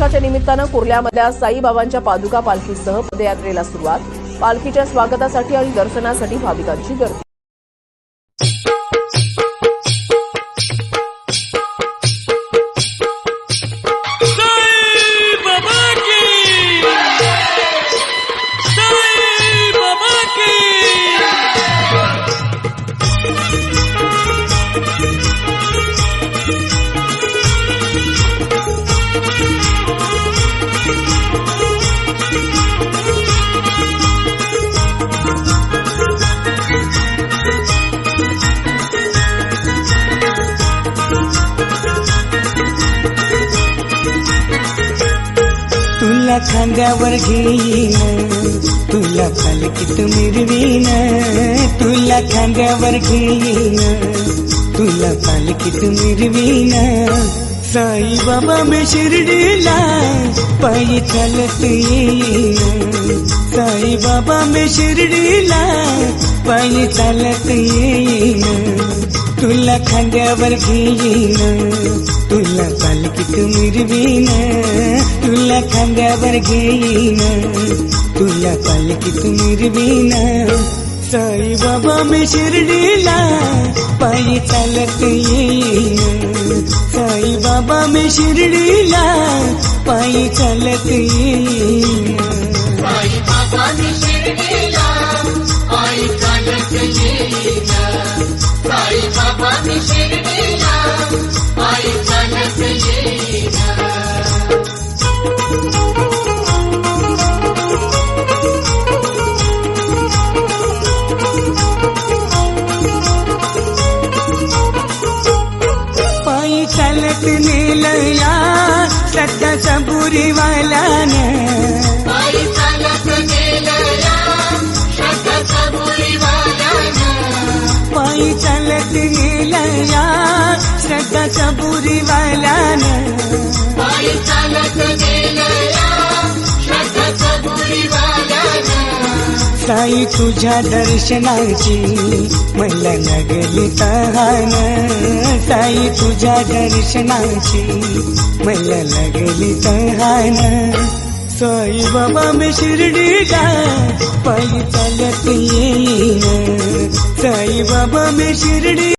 वर्षाच्या निमित्तानं कुर्ल्यामधल्या साईबाबांच्या पादुका पालखीसह पदयात्रेला सुरुवात. पालखीच्या स्वागतासाठी आणि दर्शनासाठी भाविकांची गर्दी. तुला खांद्यावर घेईन, तुला पालखीत मिरवीन. तुला खांद्यावर घेईन, तुला पालखीत मिरवीन. साईबाबा मी शिर्डीला पायी चालत येईन. साईबाबा मी शिर्डीला पायी चालत येईन. तुला खांद्यावर घेईन, तुला पालखीत मिरवीन. तुला खांद्यावर घेईन, तुला पालखीत मिरवीन. साईबाबा मी शिर्डीला पायी चालत येईन. साईबाबा मी शिर्डीला पायी चालत येईन. साईबाबा मी शिर्डीला पायी चालत येईन. साईबाबा मी शिर्डीला पायी चालत येईन. पायी चालत नेलया सध्या सबुरीवाल्यानं. पायी चालत नेलया सध्या सबुरीवाल्यानं. पायी चालत नेलया सध्या सबुरीवाल्यानं. पायी चालत नेलया सध्या सबुरीवाल्यानं. साई तुझ्या दर्शनाची मला लागली तहान. साई तुझ्या दर्शनाची मला लागली तहान. साईबाबा मी शिर्डीला पायी चालत येईन. साईबाबा मी शिर्डी